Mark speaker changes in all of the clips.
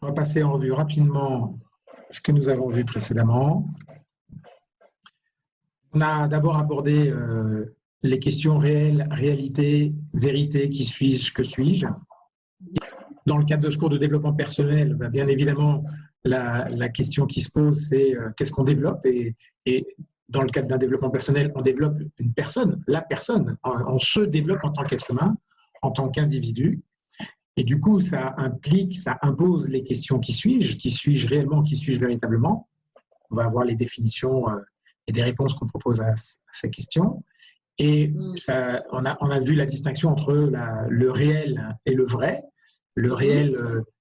Speaker 1: On va passer en revue rapidement ce que nous avons vu précédemment. On a d'abord abordé les questions réelles, réalité, vérité, qui suis-je, que suis-je. Dans le cadre de ce cours de développement personnel, bien évidemment, la question qui se pose, c'est qu'est-ce qu'on développe, et dans le cadre d'un développement personnel, on développe une personne, la personne. On se développe en tant qu'être humain, en tant qu'individu. Et du coup, ça implique, ça impose les questions qui suis-je réellement, qui suis-je véritablement. On va avoir les définitions et des réponses qu'on propose à ces questions. Et ça, on a vu la distinction entre le réel et le vrai. Le réel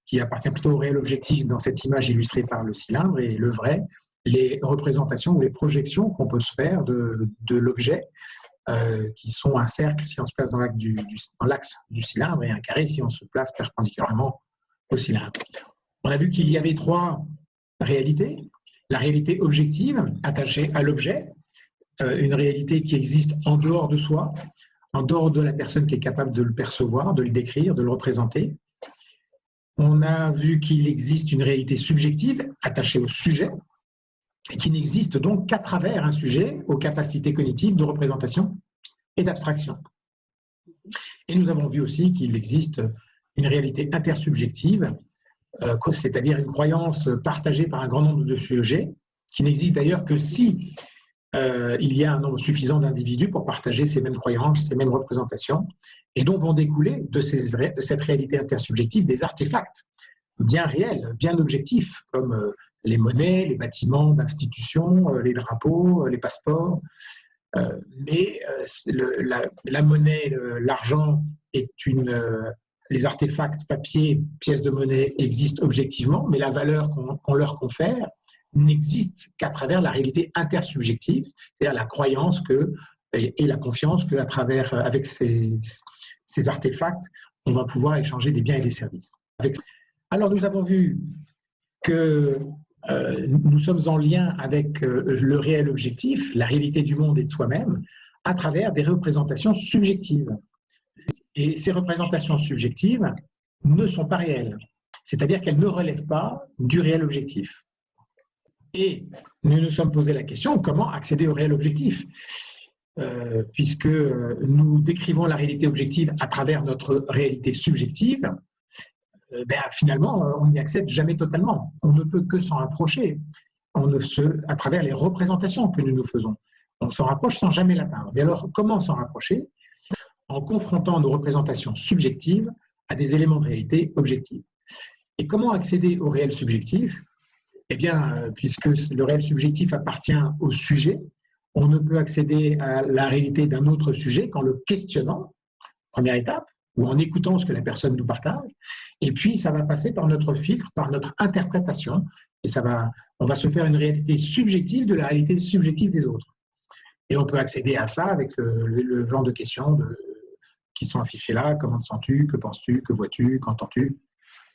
Speaker 1: qui appartient plutôt au réel objectif dans cette image illustrée par le cylindre, et le vrai, les représentations ou les projections qu'on peut se faire de l'objet, qui sont un cercle si on se place dans l'axe du cylindre, et un carré si on se place perpendiculairement au cylindre. On a vu qu'il y avait trois réalités. La réalité objective, attachée à l'objet, une réalité qui existe en dehors de soi, en dehors de la personne qui est capable de le percevoir, de le décrire, de le représenter. On a vu qu'il existe une réalité subjective attachée au sujet, et qui n'existe donc qu'à travers un sujet aux capacités cognitives de représentation et d'abstraction. Et nous avons vu aussi qu'il existe une réalité intersubjective, c'est-à-dire une croyance partagée par un grand nombre de sujets, qui n'existe d'ailleurs que si il y a un nombre suffisant d'individus pour partager ces mêmes croyances, ces mêmes représentations, et dont vont découler de cette réalité intersubjective des artefacts bien réels, bien objectifs, comme les monnaies, les bâtiments d'institutions, les drapeaux, les passeports. Mais la monnaie, l'argent, les artefacts, papier, pièces de monnaie existent objectivement, mais la valeur qu'on leur confère n'existe qu'à travers la réalité intersubjective, c'est-à-dire la croyance et la confiance qu'à travers, avec ces artefacts, on va pouvoir échanger des biens et des services. Alors, nous avons vu que nous sommes en lien avec le réel objectif, la réalité du monde et de soi-même, à travers des représentations subjectives. Et ces représentations subjectives ne sont pas réelles, c'est-à-dire qu'elles ne relèvent pas du réel objectif. Et nous nous sommes posé la question, comment accéder au réel objectif, puisque nous décrivons la réalité objective à travers notre réalité subjective. Finalement, on n'y accède jamais totalement. On ne peut que s'en rapprocher à travers les représentations que nous nous faisons. On s'en rapproche sans jamais l'atteindre. Mais alors, comment s'en rapprocher? En confrontant nos représentations subjectives à des éléments de réalité objective. Et comment accéder au réel subjectif? Eh bien, puisque le réel subjectif appartient au sujet, on ne peut accéder à la réalité d'un autre sujet qu'en le questionnant, première étape, ou en écoutant ce que la personne nous partage. Et puis, ça va passer par notre filtre, par notre interprétation, et on va se faire une réalité subjective de la réalité subjective des autres. Et on peut accéder à ça avec le genre de questions qui sont affichées là. Comment te sens-tu? Que penses-tu? Que vois-tu? Qu'entends-tu?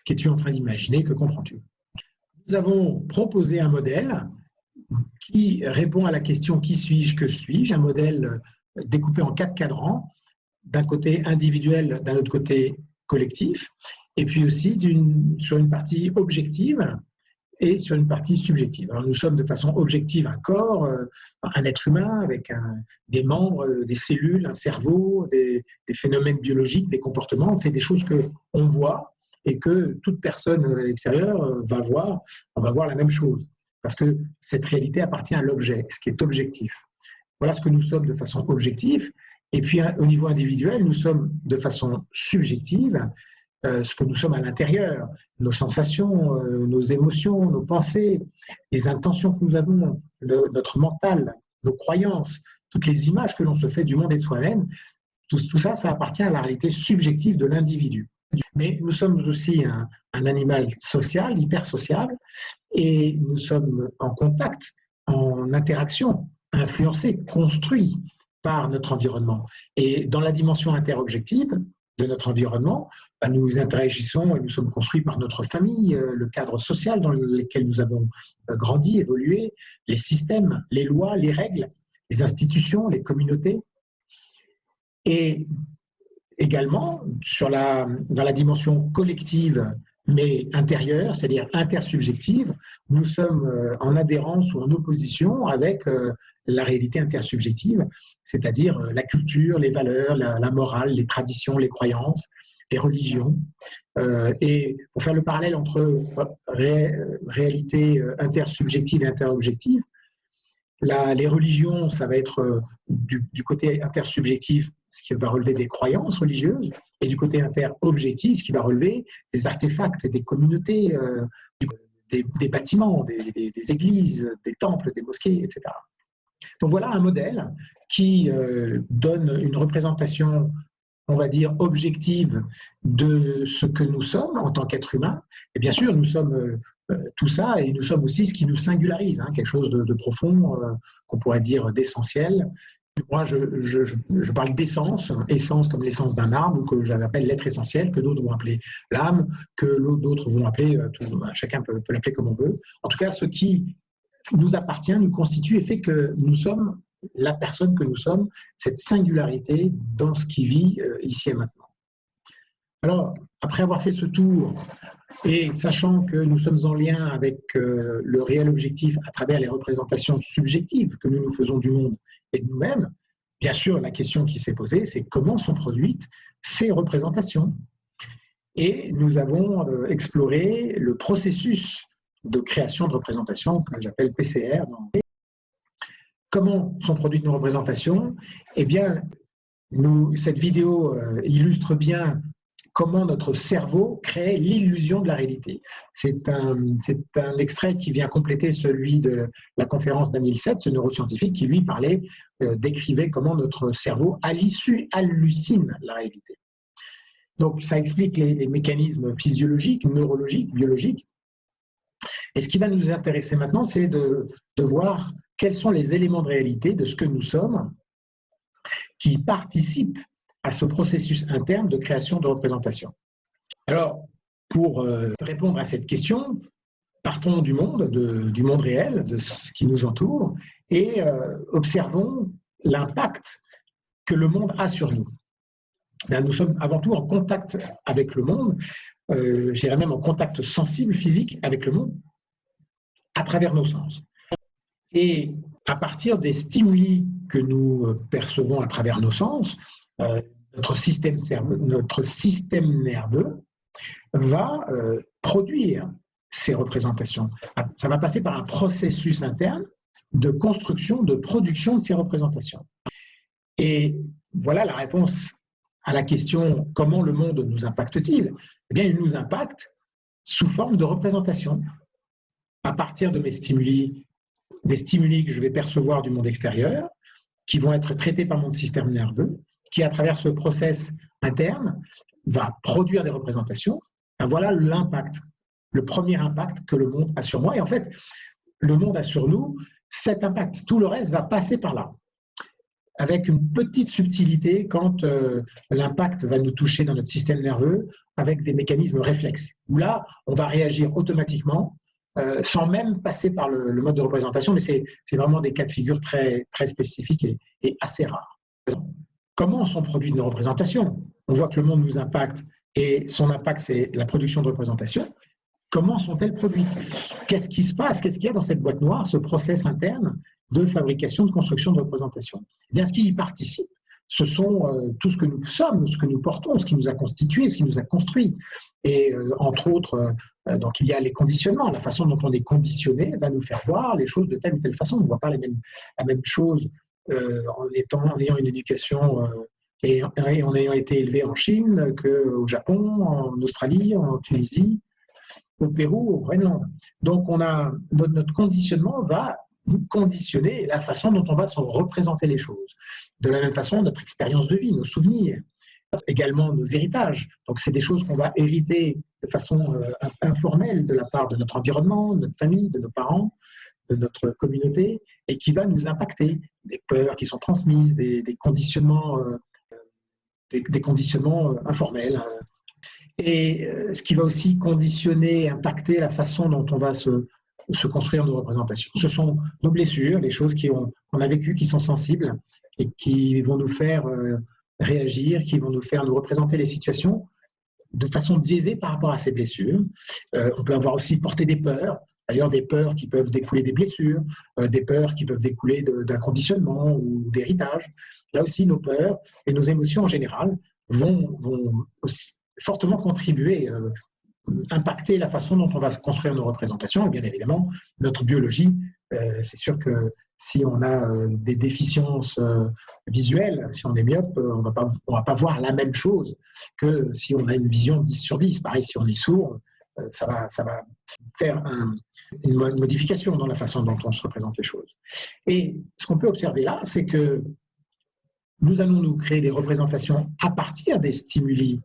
Speaker 1: Qu'es-tu en train d'imaginer? Que comprends-tu? Nous avons proposé un modèle qui répond à la question « Qui suis-je? Que suis-je ?» Un modèle découpé en 4 cadrans, d'un côté individuel, d'un autre côté collectif, et puis aussi sur une partie objective et sur une partie subjective. Alors nous sommes de façon objective un corps, un être humain avec des membres, des cellules, un cerveau, des phénomènes biologiques, des comportements, c'est des choses qu'on voit et que toute personne extérieure va voir, on va voir la même chose, parce que cette réalité appartient à l'objet, ce qui est objectif. Voilà ce que nous sommes de façon objective. Et puis, au niveau individuel, nous sommes de façon subjective, ce que nous sommes à l'intérieur, nos sensations, nos émotions, nos pensées, les intentions que nous avons, notre mental, nos croyances, toutes les images que l'on se fait du monde et de soi-même, tout ça, ça appartient à la réalité subjective de l'individu. Mais nous sommes aussi un animal social, hyper sociable, et nous sommes en contact, en interaction, influencés, construits par notre environnement. Et dans la dimension interobjective de notre environnement, nous interagissons et nous sommes construits par notre famille, le cadre social dans lequel nous avons grandi, évolué, les systèmes, les lois, les règles, les institutions, les communautés. Et également, dans la dimension collective mais intérieure, c'est-à-dire intersubjective. Nous sommes en adhérence ou en opposition avec la réalité intersubjective, c'est-à-dire la culture, les valeurs, la morale, les traditions, les croyances, les religions. Et pour faire le parallèle entre réalité intersubjective et interobjective, les religions, ça va être du côté intersubjectif, ce qui va relever des croyances religieuses, et du côté interobjectif, ce qui va relever des artefacts, des communautés, des bâtiments, des églises, des temples, des mosquées, etc. Donc voilà un modèle qui donne une représentation, on va dire, objective de ce que nous sommes en tant qu'êtres humains. Et bien sûr, nous sommes tout ça, et nous sommes aussi ce qui nous singularise, hein, quelque chose de profond, qu'on pourrait dire d'essentiel. Moi, je parle d'essence, essence comme l'essence d'un arbre, ou que j'appelle l'être essentiel, que d'autres vont appeler l'âme, que d'autres vont appeler, chacun peut l'appeler comme on veut. En tout cas, ce qui nous appartient, nous constitue et fait que nous sommes la personne que nous sommes, cette singularité dans ce qui vit ici et maintenant. Alors, après avoir fait ce tour, et sachant que nous sommes en lien avec le réel objectif à travers les représentations subjectives que nous nous faisons du monde et de nous-mêmes, bien sûr, la question qui s'est posée, c'est comment sont produites ces représentations. Et nous avons exploré le processus de création de représentations que j'appelle PCR. Comment sont produites nos représentations? Eh bien, cette vidéo illustre bien comment notre cerveau crée l'illusion de la réalité. C'est un extrait qui vient compléter celui de la conférence d'Anil Seth, ce neuroscientifique qui, lui, décrivait comment notre cerveau, à l'issue, hallucine la réalité. Donc, ça explique les mécanismes physiologiques, neurologiques, biologiques. Et ce qui va nous intéresser maintenant, c'est de voir quels sont les éléments de réalité de ce que nous sommes qui participent à ce processus interne de création de représentation. Alors, pour répondre à cette question, partons du monde réel, de ce qui nous entoure, et observons l'impact que le monde a sur nous. Là, nous sommes avant tout en contact avec le monde, je dirais même en contact sensible, physique avec le monde, à travers nos sens. Et à partir des stimuli que nous percevons à travers nos sens, notre système nerveux va produire ces représentations. Ça va passer par un processus interne de construction, de production de ces représentations. Et voilà la réponse à la question « Comment le monde nous impacte-t-il » Eh bien, il nous impacte sous forme de représentation. À partir de mes stimuli, des stimuli que je vais percevoir du monde extérieur, qui vont être traités par mon système nerveux, qui, à travers ce process interne, va produire des représentations. Et voilà l'impact, le premier impact que le monde a sur moi. Et en fait, le monde a sur nous cet impact. Tout le reste va passer par là, avec une petite subtilité quand l'impact va nous toucher dans notre système nerveux, avec des mécanismes réflexes, où là, on va réagir automatiquement, sans même passer par le mode de représentation, mais c'est vraiment des cas de figure très, très spécifiques et assez rares. Comment sont produites nos représentations? On voit que le monde nous impacte et son impact, c'est la production de représentations. Comment sont-elles produites? Qu'est-ce qui se passe? Qu'est-ce qu'il y a dans cette boîte noire, ce process interne de fabrication, de construction de représentation? Eh bien, ce qui y participe, ce sont tout ce que nous sommes, ce que nous portons, ce qui nous a constitué, ce qui nous a construit. Et entre autres, donc il y a les conditionnements, la façon dont on est conditionné va nous faire voir les choses de telle ou telle façon. On ne voit pas la même chose en ayant une éducation et en ayant été élevé en Chine qu'au Japon, en Australie, en Tunisie, au Pérou, au Groenland. Donc notre conditionnement va nous conditionner la façon dont on va se représenter les choses. De la même façon, notre expérience de vie, nos souvenirs, également nos héritages. Donc, c'est des choses qu'on va hériter de façon informelle de la part de notre environnement, de notre famille, de nos parents, de notre communauté, et qui va nous impacter. Des peurs qui sont transmises, des conditionnements, informels. Et ce qui va aussi conditionner, impacter la façon dont on va se construire nos représentations. Ce sont nos blessures, les choses qu'on a vécues, qui sont sensibles et qui vont nous faire réagir, qui vont nous faire nous représenter les situations de façon biaisée par rapport à ces blessures. On peut avoir aussi porté des peurs, d'ailleurs des peurs qui peuvent découler des blessures, des peurs qui peuvent découler d'un conditionnement ou d'héritage. Là aussi, nos peurs et nos émotions en général vont aussi fortement contribuer, impacter la façon dont on va construire nos représentations. Et bien évidemment, notre biologie, c'est sûr que si on a des déficiences visuelles, si on est myope, on va pas voir la même chose que si on a une vision 10 sur 10. Pareil, si on est sourd, ça va faire une modification dans la façon dont on se représente les choses. Et ce qu'on peut observer là, c'est que nous allons nous créer des représentations à partir des stimuli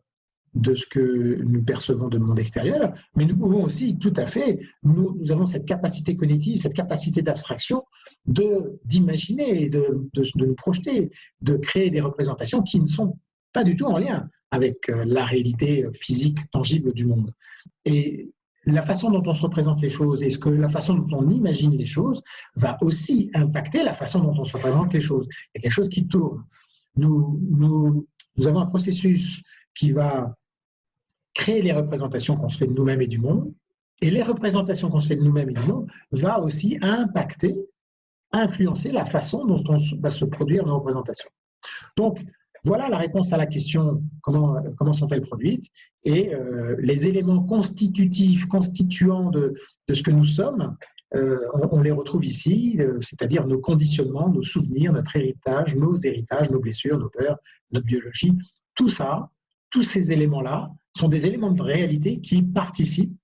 Speaker 1: de ce que nous percevons de le monde extérieur, mais nous pouvons aussi tout à fait, nous avons cette capacité cognitive, cette capacité d'abstraction d'imaginer, de nous projeter, de créer des représentations qui ne sont pas du tout en lien avec la réalité physique, tangible du monde. Et la façon dont on se représente les choses et la façon dont on imagine les choses va aussi impacter la façon dont on se représente les choses. Il y a quelque chose qui tourne. Nous avons un processus qui va créer les représentations qu'on se fait de nous-mêmes et du monde, et les représentations qu'on se fait de nous-mêmes et du monde va aussi impacter, influencer la façon dont on va se produire nos représentations. Donc, voilà la réponse à la question comment sont-elles produites, et les éléments constituants de ce que nous sommes, on les retrouve ici, c'est-à-dire nos conditionnements, nos souvenirs, notre héritage, nos héritages, nos blessures, nos peurs, notre biologie. Tout ça, tous ces éléments-là sont des éléments de réalité qui participent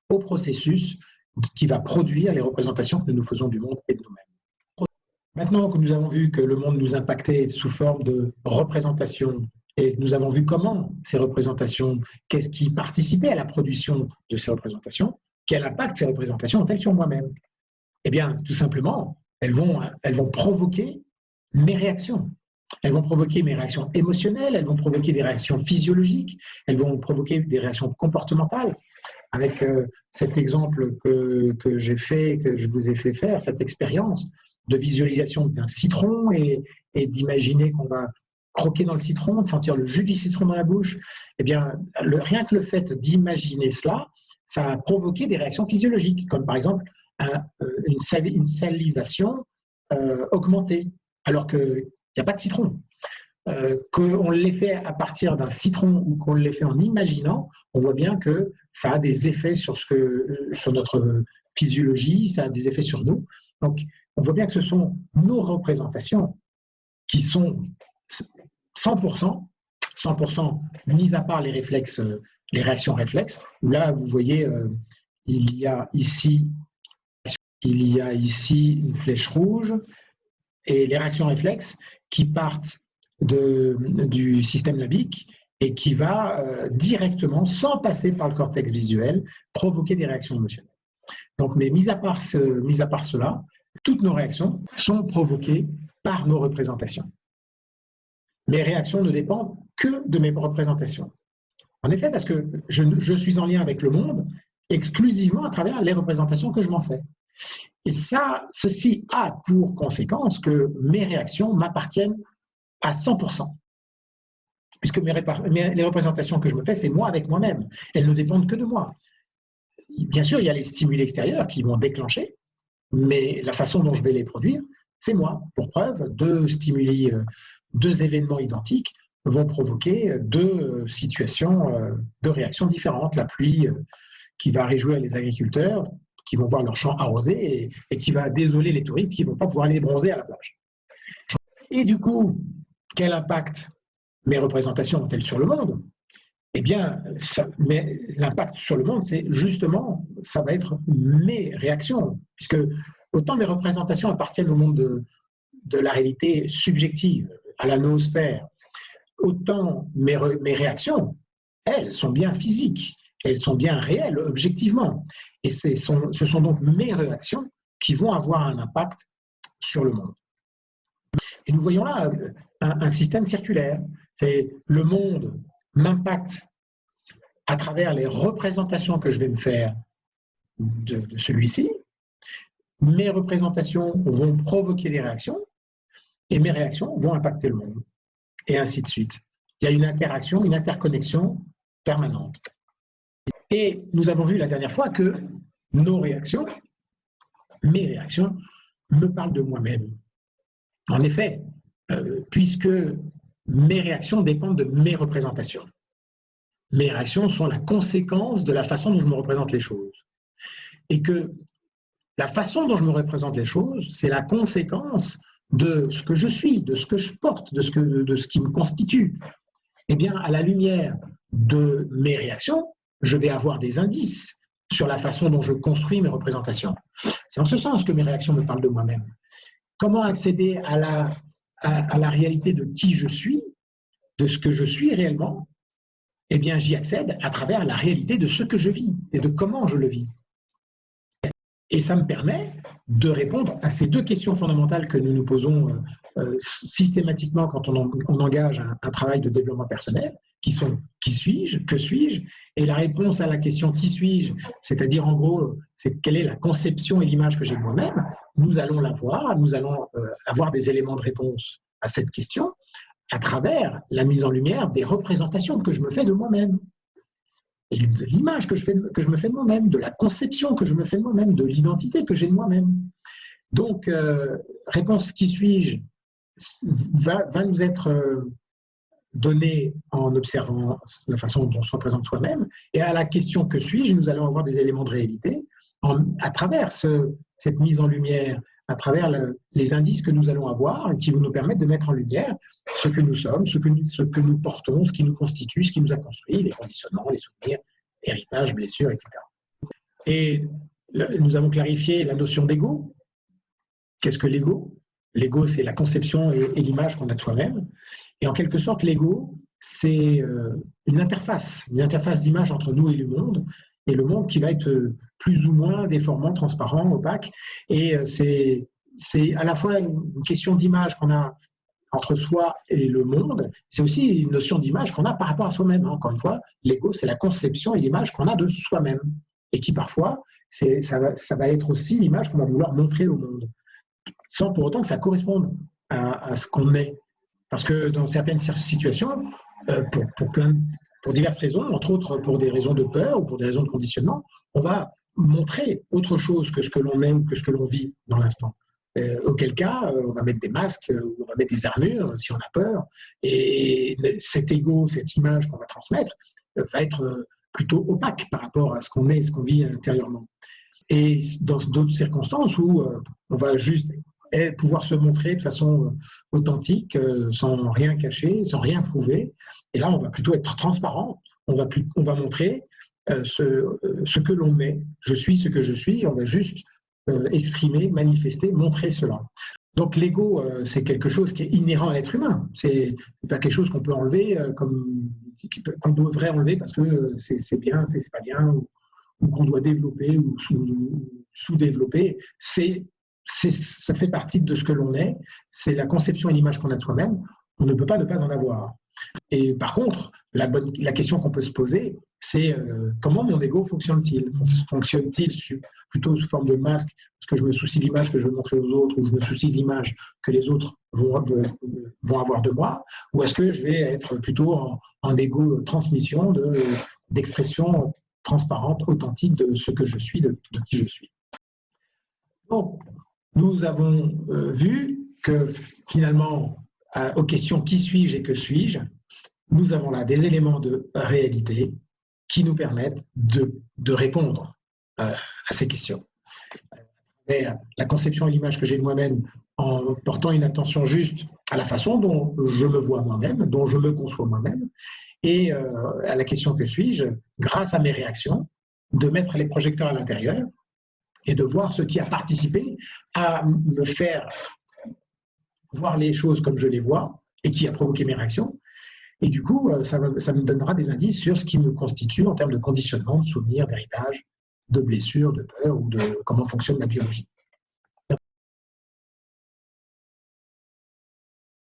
Speaker 1: au processus qui va produire les représentations que nous faisons du monde et de nous-mêmes. Maintenant que nous avons vu que le monde nous impactait sous forme de représentations et nous avons vu comment ces représentations, qu'est-ce qui participait à la production de ces représentations, quel impact ces représentations ont-elles sur moi-même? Eh bien, tout simplement, elles vont provoquer mes réactions. Elles vont provoquer mes réactions émotionnelles, elles vont provoquer des réactions physiologiques, elles vont provoquer des réactions comportementales. Avec cet exemple que j'ai fait, que je vous ai fait faire, cette expérience de visualisation d'un citron et d'imaginer qu'on va croquer dans le citron, de sentir le jus du citron dans la bouche, eh bien, rien que le fait d'imaginer cela, ça a provoqué des réactions physiologiques, comme par exemple une salivation augmentée, alors qu'il n'y a pas de citron. Qu'on l'ait fait à partir d'un citron ou qu'on l'ait fait en imaginant, on voit bien que ça a des effets sur notre physiologie, ça a des effets sur nous. Donc, on voit bien que ce sont nos représentations qui sont 100% mis à part les réflexes, les réactions réflexes. Là, vous voyez, il y a ici une flèche rouge et les réactions réflexes qui partent du système limbique et qui va directement, sans passer par le cortex visuel, provoquer des réactions émotionnelles. Donc, mais mis à part cela, toutes nos réactions sont provoquées par nos représentations. Mes réactions ne dépendent que de mes représentations. En effet, parce que je suis en lien avec le monde exclusivement à travers les représentations que je m'en fais. Et ceci a pour conséquence que mes réactions m'appartiennent à 100%. Puisque les représentations que je me fais, c'est moi avec moi-même. Elles ne dépendent que de moi. Bien sûr, il y a les stimuli extérieurs qui vont déclencher, mais la façon dont je vais les produire, c'est moi. Pour preuve, deux événements identiques vont provoquer deux situations, deux réactions différentes. La pluie qui va réjouir les agriculteurs, qui vont voir leurs champs arrosés, et qui va désoler les touristes qui ne vont pas pouvoir aller bronzer à la plage. Et du coup, quel impact mes représentations ont-elles sur le monde? Eh bien, l'impact sur le monde, c'est justement, ça va être mes réactions, puisque autant mes représentations appartiennent au monde de la réalité subjective, à la noosphère, autant mes réactions, elles, sont bien physiques, elles sont bien réelles, objectivement. Et ce sont donc mes réactions qui vont avoir un impact sur le monde. Et nous voyons là un système circulaire. C'est le monde m'impacte à travers les représentations que je vais me faire de celui-ci. Mes représentations vont provoquer des réactions et mes réactions vont impacter le monde. Et ainsi de suite. Il y a une interaction, une interconnexion permanente. Et nous avons vu la dernière fois que nos réactions, mes réactions, me parlent de moi-même. En effet, puisque mes réactions dépendent de mes représentations. Mes réactions sont la conséquence de la façon dont je me représente les choses. Et que la façon dont je me représente les choses, c'est la conséquence de ce que je suis, de ce que je porte, de ce qui me constitue. Eh bien, à la lumière de mes réactions, je vais avoir des indices sur la façon dont je construis mes représentations. C'est en ce sens que mes réactions me parlent de moi-même. Comment accéder à la réalité de qui je suis, de ce que je suis réellement? Eh bien, j'y accède à travers la réalité de ce que je vis et de comment je le vis. Et ça me permet de répondre à ces deux questions fondamentales que nous nous posons systématiquement quand on engage un travail de développement personnel, qui sont « qui suis-je ? Que suis-je ?» Et la réponse à la question « qui suis-je ?» c'est-à-dire en gros, c'est quelle est la conception et l'image que j'ai de moi-même, nous allons l'avoir, nous allons avoir des éléments de réponse à cette question à travers la mise en lumière des représentations que je me fais de moi-même. Et de l'image que je me fais de moi-même, de la conception que je me fais de moi-même, de l'identité que j'ai de moi-même. Donc, réponse « qui suis-je » va nous être donnée en observant la façon dont on se représente soi-même. Et à la question « que suis-je » nous allons avoir des éléments de réalité à travers cette mise en lumière, à travers les indices que nous allons avoir et qui vont nous permettre de mettre en lumière ce que nous sommes, ce que nous portons, ce qui nous constitue, ce qui nous a construit, les conditionnements, les souvenirs, héritage, blessures, etc. Et nous avons clarifié la notion d'ego. Qu'est-ce que l'ego? L'ego, c'est la conception et l'image qu'on a de soi-même. Et en quelque sorte, l'ego, c'est une interface d'image entre nous et le monde qui va être plus ou moins déformant, transparent, opaque. Et c'est à la fois une question d'image qu'on a entre soi et le monde, c'est aussi une notion d'image qu'on a par rapport à soi-même. Encore une fois, l'ego, c'est la conception et l'image qu'on a de soi-même. Et qui parfois, ça va être aussi l'image qu'on va vouloir montrer au monde, sans pour autant que ça corresponde à ce qu'on est. Parce que dans certaines situations, pour diverses raisons, entre autres pour des raisons de peur ou pour des raisons de conditionnement, on va montrer autre chose que ce que l'on est ou que ce que l'on vit dans l'instant. Auquel cas, on va mettre des masques, on va mettre des armures si on a peur. Et cet ego, cette image qu'on va transmettre, va être plutôt opaque par rapport à ce qu'on est, ce qu'on vit intérieurement. Et dans d'autres circonstances où on va juste pouvoir se montrer de façon authentique, sans rien cacher, sans rien prouver, et là on va plutôt être transparent, on va montrer ce que l'on est. Je suis ce que je suis, on va juste exprimer, manifester, montrer cela. Donc l'ego, c'est quelque chose qui est inhérent à l'être humain. C'est pas quelque chose qu'on peut enlever, qu'on devrait enlever parce que c'est bien, c'est pas bien, ou qu'on doit développer ou sous-développer. Ça fait partie de ce que l'on est. C'est la conception et l'image qu'on a de soi-même. On ne peut pas ne pas en avoir. Et par contre, la question qu'on peut se poser, c'est comment mon ego fonctionne-t-il? Fonctionne-t-il plutôt sous forme de masque, parce que je me soucie de l'image que je veux montrer aux autres, ou je me soucie de l'image que les autres vont avoir de moi, ou est-ce que je vais être plutôt en ego transmission d'expression transparente, authentique de ce que je suis, de qui je suis. Donc, nous avons vu que finalement, aux questions qui suis-je et que suis-je, nous avons là des éléments de réalité qui nous permettent de répondre à ces questions. Et la conception et l'image que j'ai de moi-même en portant une attention juste à la façon dont je me vois moi-même, dont je me conçois moi-même, et à la question que suis-je, grâce à mes réactions, de mettre les projecteurs à l'intérieur et de voir ce qui a participé à me faire voir les choses comme je les vois et qui a provoqué mes réactions. Et du coup, ça me donnera des indices sur ce qui me constitue en termes de conditionnement, de souvenirs, d'héritage, de blessures, de peur ou de comment fonctionne ma biologie.